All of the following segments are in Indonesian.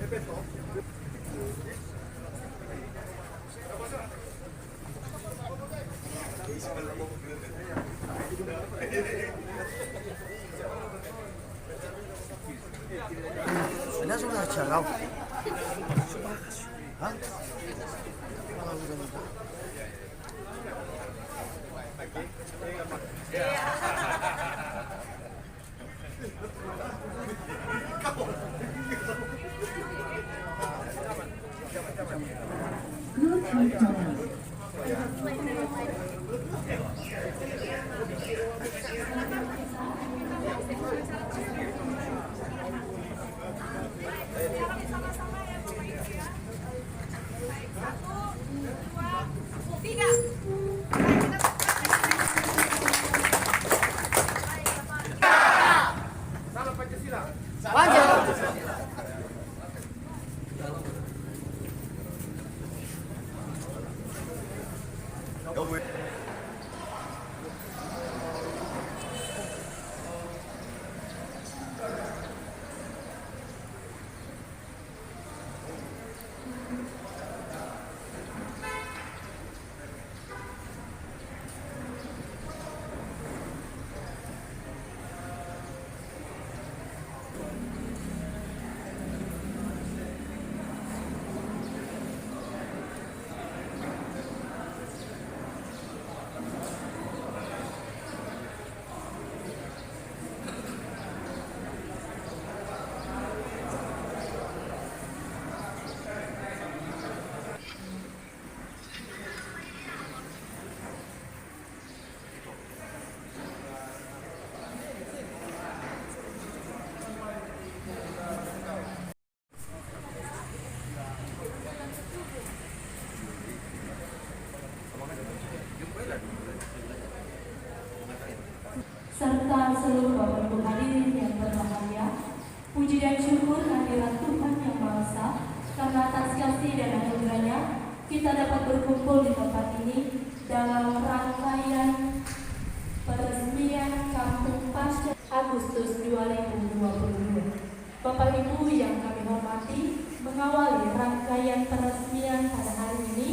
Anda sudah jalan. Hah? Serta seluruh Bapak Ibu hadirin yang berbahagia, puji dan syukur kehadirat Tuhan Yang Maha Esa, karena atas kasih dan anugerahnya kita dapat berkumpul di tempat ini dalam rangkaian peresmian Kampung Pasca Agustus 2022. Bapak Ibu yang kami hormati, mengawali rangkaian peresmian pada hari ini,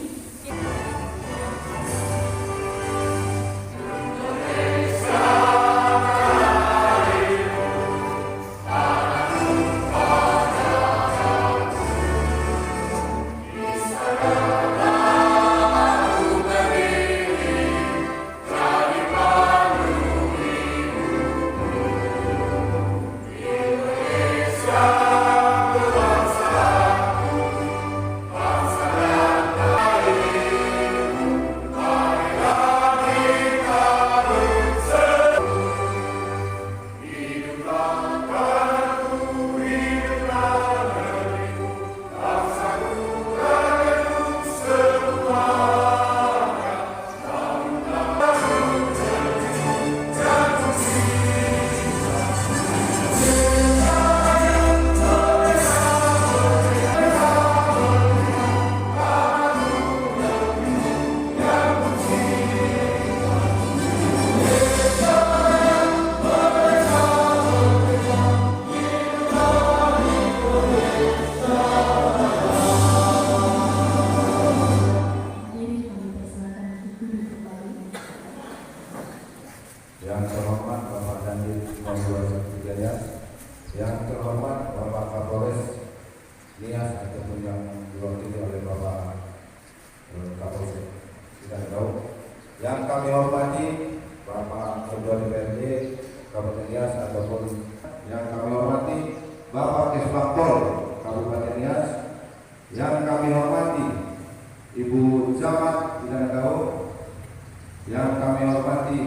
Yang terhormat Bapak Dandim Jaya, yang terhormat Bapak Kapolres Nias ataupun yang diwakili oleh Bapak Kapolres tidak tahu. Yang kami hormati Bapak Ketua DPRD Kabupaten Nias ataupun yang kami hormati Bapak Kesbangpol Kabupaten Nias, yang kami hormati Ibu Camat tidak tahu, yang kami hormati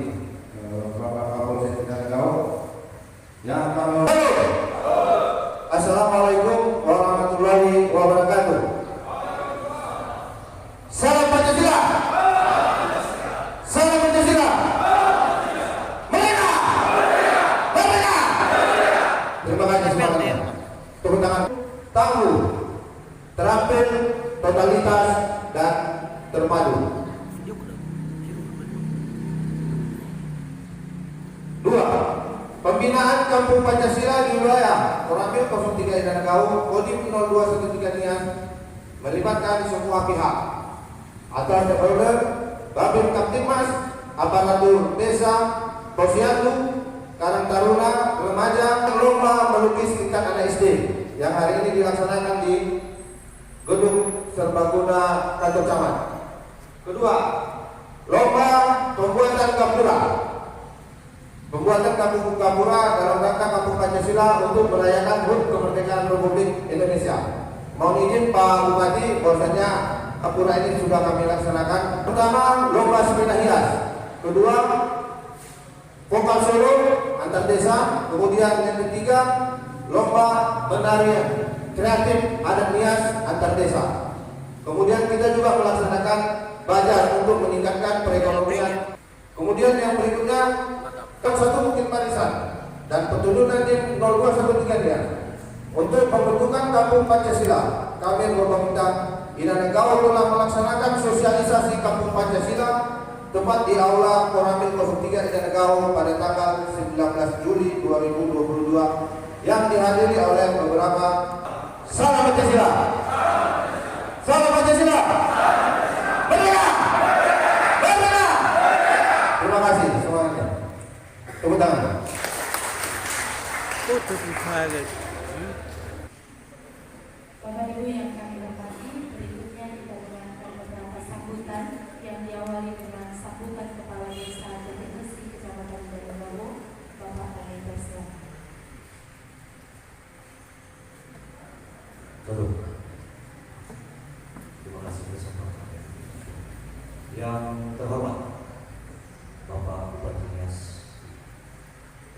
Bapak Kapolres tidak tahu, yang kami Assalamualaikum warahmatullahi wabarakatuh. Salam Pancasila. Salam Pancasila. Merdeka. Merdeka. Terima kasih semuanya. Tepuk tangan. Tangguh, terampil, totalitas dan terpadu. Dua, pembina Pembinaan Kampung Pancasila di wilayah Koramil 03 Indah Negau, Kodim 0213 Nias melibatkan semua pihak atau stakeholder, Babin Kaptimas, aparatur desa, posyandu, Karang Taruna, remaja, lomba melukis tingkat anak SD yang hari ini dilaksanakan di Gedung Serbaguna Kantor Camat. Kedua, lomba pembuatan gapura. Pembuatan kampung gapura dalam rangka Kampung Pancasila untuk merayakan HUT Kemerdekaan Republik Indonesia. Mohon izin Pak Bupati, bahwasanya gapura ini sudah kami laksanakan. Pertama, lomba sepeda hias. Kedua, vokal solo antar desa. Kemudian yang ketiga, lomba menari kreatif adat Nias antar desa. Kemudian kita juga melaksanakan bazar untuk meningkatkan perekonomian. Kemudian yang berikutnya, satu Bukit Barisan dan peturunan di 0213 ya. Untuk pembentukan Kampung Pancasila, kami meminta Indah Negau telah melaksanakan sosialisasi Kampung Pancasila tepat di Aula Koramil 03 Indah Negau pada tanggal 19 Juli 2022 yang dihadiri oleh beberapa. Salam Pancasila. Salam Pancasila. Merdeka. Merdeka. Terima kasih semuanya. Tepuk tangan. Bapak Ibu yang kami hormati, berikutnya kita dengarkan beberapa sambutan yang diawali dengan sambutan Kepala Desa Jatinegara Kecamatan Danugawo, Bapak Ali Presiden. Terima kasih kesempatan. Yang terhormat Bapak Bupati Nias,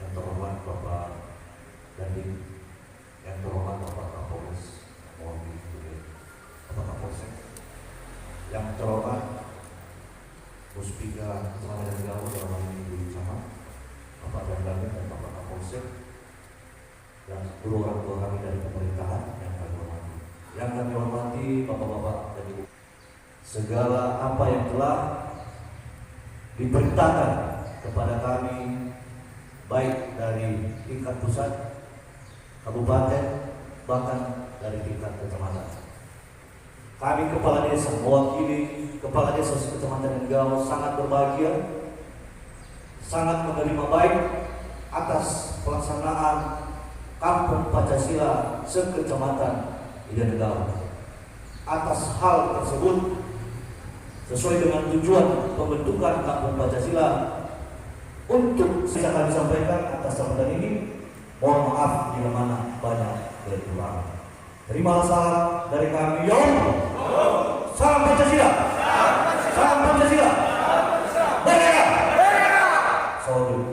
yang terhormat Bapak Dandim, yang terhormat Bapak Kapolres, Bapak Kapolsek, yang terhormat Muspika Kecamatan Danugawo dalam hal ini Ibu Camat, Bapak Dandim dan Bapak Kapolsek, dan seluruh orang tua kami dari pemerintahan yang kami hormati. Yang kami hormati Bapak-bapak dan Ibu, segala apa yang telah diperintahkan kepada kami baik dari tingkat pusat, kabupaten, bahkan dari tingkat kecamatan. Kami kepala desa mewakili kepala desa Kecamatan Danugawo sangat berbahagia, sangat menerima baik atas pelaksanaan Kampung Pancasila sekecamatan Indah Negau. Atas hal tersebut, sesuai dengan tujuan pembentukan Kampung Pancasila, untuk saya akan disampaikan atas sambutan ini, mohon maaf bila mana banyak kekurangan. Terima salam dari kami. Salam Pancasila. Salam Pancasila. Merdeka. Salam.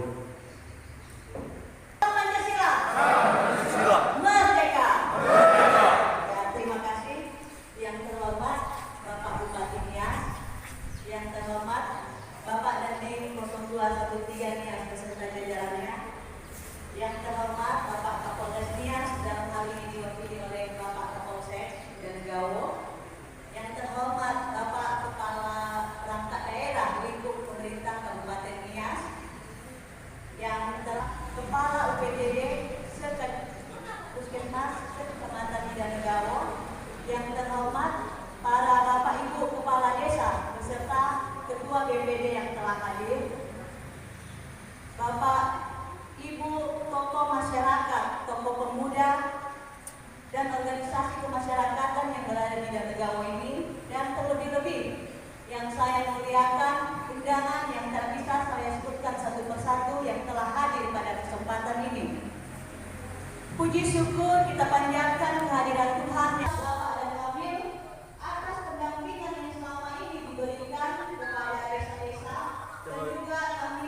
Yang terhormat Bapak Kapolres Nias, dalam hal ini diwakili oleh Bapak Kapolsek Danugawo. Yang terhormat Bapak Kepala Perangkat Daerah lingkup pemerintah Kabupaten Nias. Yang Kepala UPTD Puskesmas Kecamatan Indah Negau. Yang terhormat para Bapak Ibu Kepala Desa beserta Ketua BPD yang telah hadir. Bapak Ibu tokoh masyarakat, tokoh pemuda, dan organisasi kemasyarakatan yang berada di Danugawo ini, dan terlebih-lebih yang saya muliakan undangan yang tak bisa saya sebutkan satu persatu yang telah hadir pada kesempatan ini. Puji syukur kita panjatkan kehadiran Tuhan yang Bapak dan kami atas pendampingan yang selama ini diberikan kepada desa-desa, dan juga kami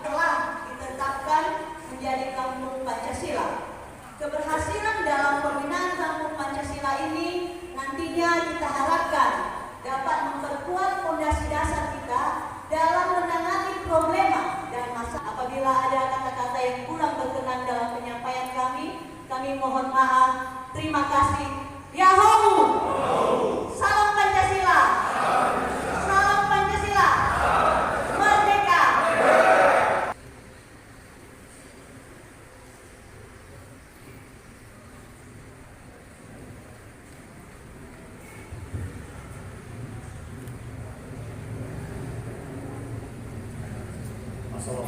telah ditetapkan menjadi Kampung Pancasila. Keberhasilan dalam pembinaan Kampung Pancasila ini nantinya kita harapkan dapat memperkuat fondasi dasar kita dalam menangani problema dan masalah. Apabila ada kata-kata yang kurang berkenan dalam penyampaian kami mohon maaf. Terima kasih. Yahoo! Salam Pancasila. Salam Pancasila.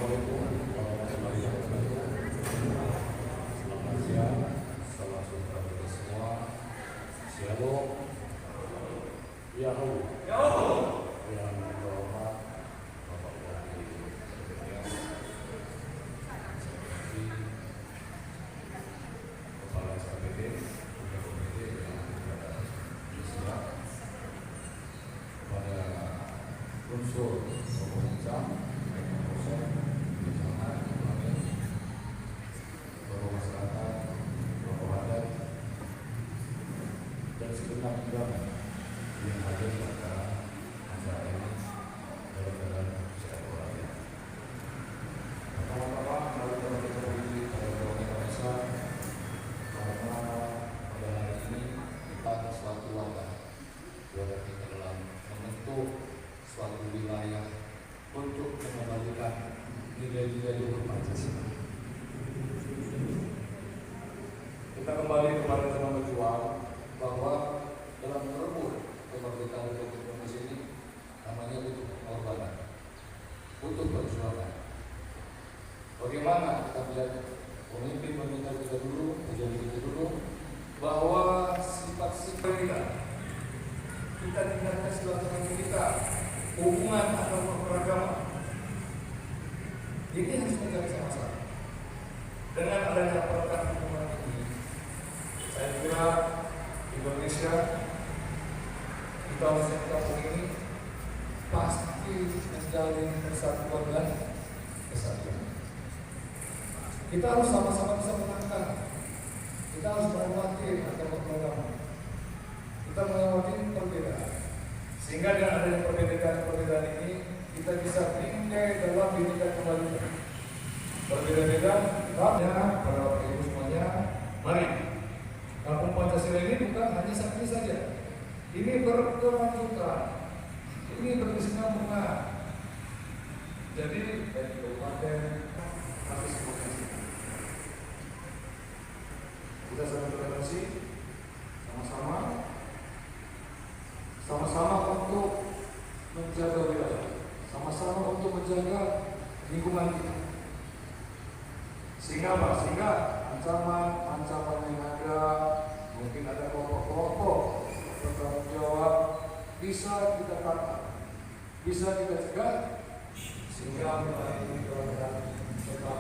Assalamualaikum warahmatullahi wabarakatuh. Selamat siang, salam sejahtera kita semua. Shalom. Yahoo. Yang terhormat Bapak Bupati Nias, seperti Kepala SKPD, KPD yang berada di sini, kepada unsur pemerintah, tokoh masyarakat, tokoh adat, dan segenap undangan yang hadir pada acara ini dalam keadaan sehat walafiat. Pertama-tama, mari kita berdiri pada doa yang besar, karena pada hari ini kita suatu wadah kita dalam membentuk suatu wilayah untuk mengembalikan nilai-nilai luhur Pancasila. Kita kembali kepada tema berjuang bahwa dalam merebut kemerdekaan Republik Indonesia ini namanya butuh pengorbanan, butuh perjuangan. Bagaimana kita melihat pemimpin-pemimpin kita dulu, pejabat kita dulu, bahwa sifat-sifat kita tingkatkan silaturahmi kita, hubungan antar beragama. Ini harus menjadi sama-sama. Dengan adanya peraturan hukuman ini, saya kira Indonesia di tahun tahun ini pasti menjalin persatuan dan kesatuan. Kita harus sama-sama bisa menangkan. Kita harus menghormati antar beragama. Kita menghormati perbedaan. Sehingga dengan adanya perbedaan ini kita bisa bingkai dalam bidikan kembali. Berbeda-beda, kita para ibu semuanya, mari. Kampung Pancasila ini bukan hanya satu saja. Ini berkelanjutan. Ini berkesinambungan. Jadi dari kabupaten habis komunikasi. Kita sangat terima kasih sama-sama untuk menjaga wilayah, sama-sama untuk menjaga lingkungan kita. Sehingga apa? Sehingga ancaman yang ada, mungkin ada kelompok-kelompok bertanggung jawab, bisa kita tangkap, bisa kita cegah, sehingga wilayah ini tetap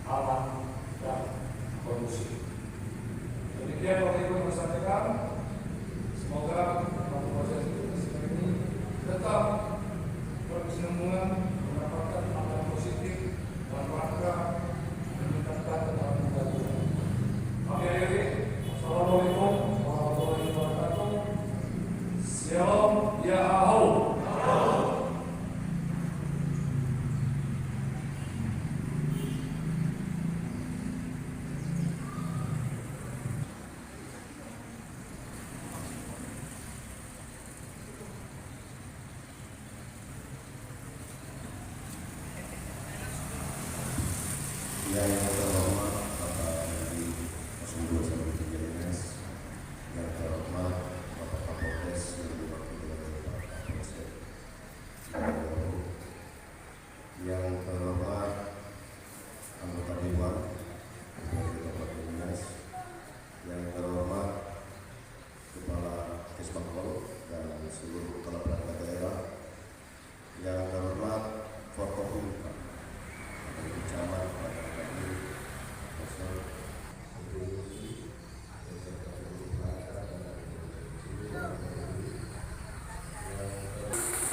aman dan kondusif. Demikian Bapak Ibu yang sampaikan. Semoga proses ini tetap berkesinambungan, mendapatkan amal positif dan rangka meningkatkan keberlanjutan. Kami akhiri. Assalamualaikum warahmatullahi wabarakatuh. Shalom Yahoo. Yang terhormat Bapak Menteri 02 Nias, yang terhormat Bapak Kapolres yang diwakili oleh Pak Kapolsek, yang terhormat anggota Dewan Kabupaten Nias, yang terhormat Kepala Kesbangpol dan seluruh kepala perangkat daerah, yang terhormat Forkopimda, Camat,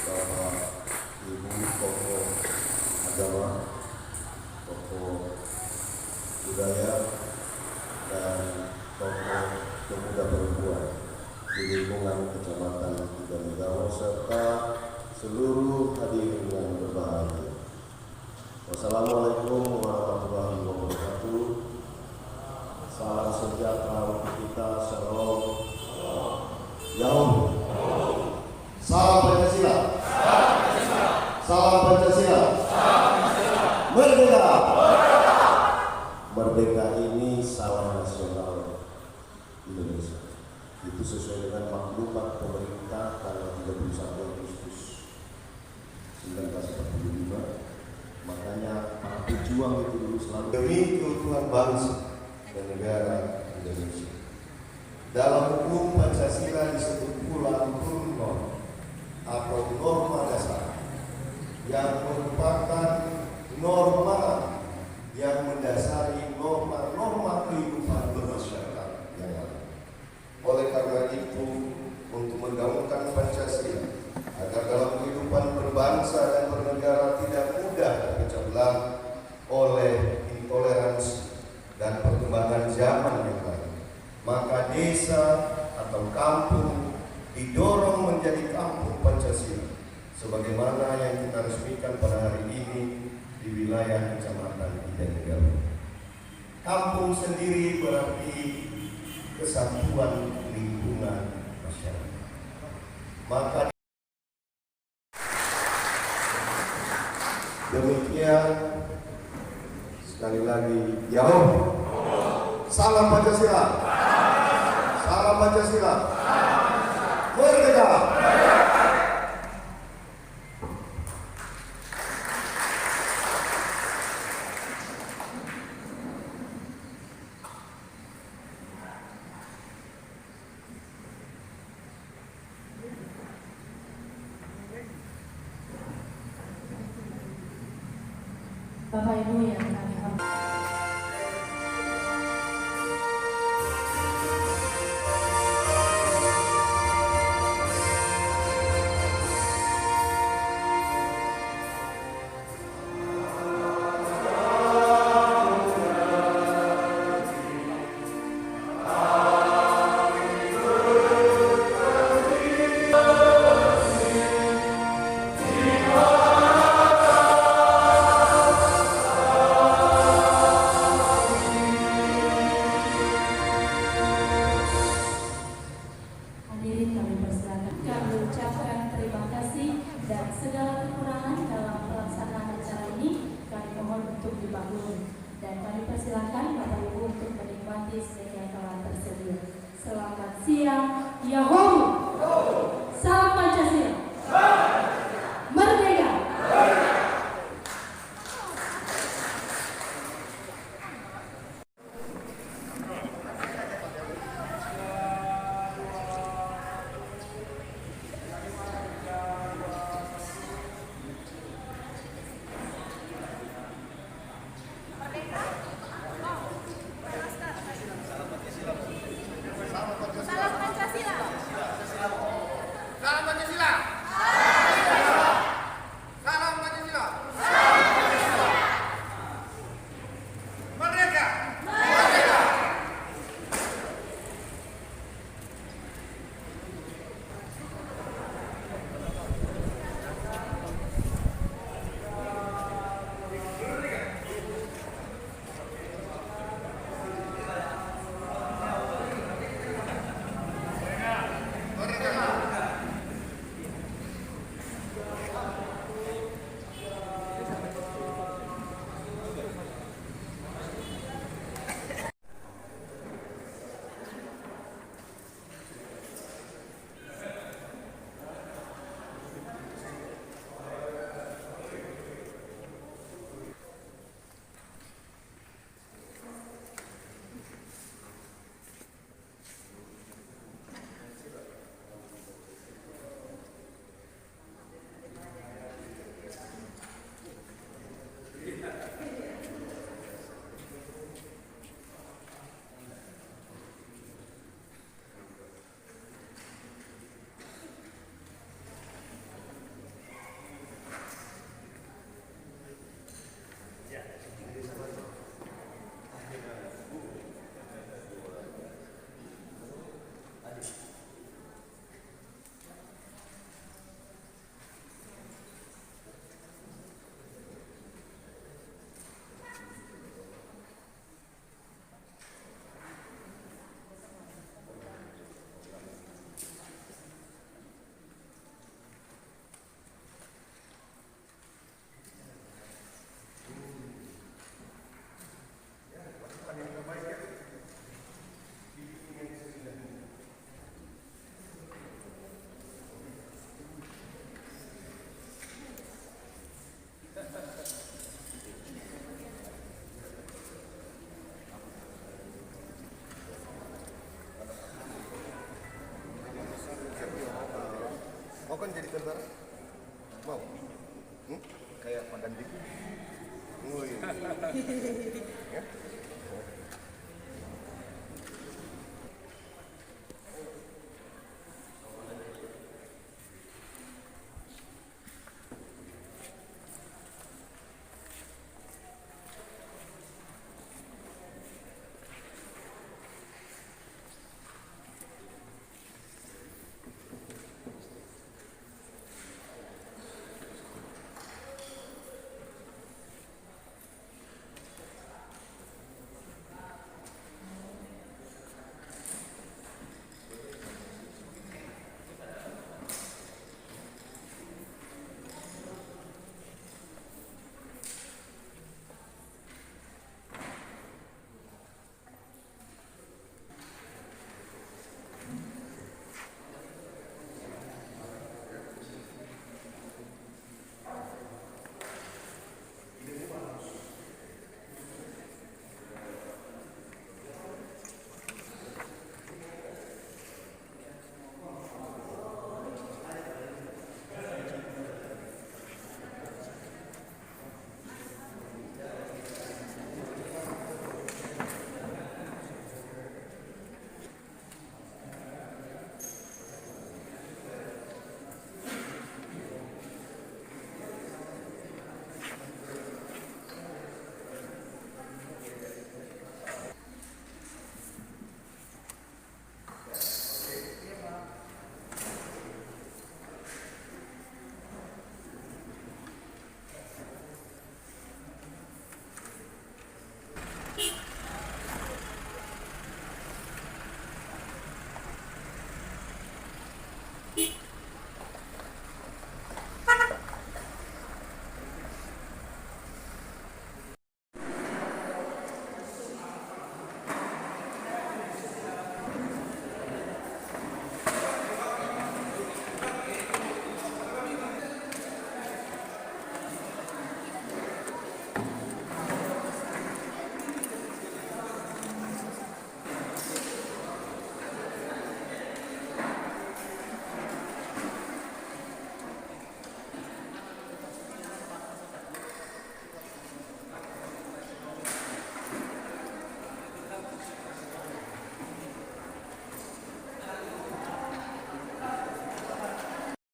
Bapak Ibu tokoh agama, tokoh budaya, dan tokoh pemuda perempuan di lingkungan Kecamatan Tigamegawa serta seluruh hadirin yang berbahagia. Wassalamualaikum warahmatullahi wabarakatuh. Salam sejahtera untuk kita. Shalom. Yahoo. Salam Pancasila. Salam Pancasila. Merdeka. Merdeka ini salam nasional Indonesia. Itu sesuai dengan maklumat pemerintah tanggal 31 Agustus 1945. Makanya berjuang itu dulu selalu demi keutuhan bangsa dan negara Indonesia. Dalam hukum Pancasila disebut pula hukum norma atau norma dasar yang merupakan norma yang mendasari norma-norma kehidupan bermasyarakat yang lain. Oleh karena itu, untuk menggaungkan Pancasila agar dalam kehidupan berbangsa dan bernegara tidak mudah terpecah belah oleh intoleransi dan perkembangan zaman yang lain, maka desa atau kampung didorong menjadi kampung Pancasila sebagaimana yang kita resmikan pada hari ini di wilayah Kecamatan Iden Negara. Kampung sendiri berarti kesatuan lingkungan masyarakat. Maka demikian, sekali lagi, jauh. Salam Pancasila. Salam Pancasila. Merdeka. Bapak Ibu yang kami hormati. Hadirin kami persilakan. Kami ucapkan terima kasih dan segala kekurangan dalam pelaksanaan acara ini kami mohon untuk dimaklumi dan kami persilakan Bapak Ibu untuk menikmati snack yang telah tersedia. Selamat siang, Yahoo! Salam Pancasila. Merdeka. Salam Pancasila.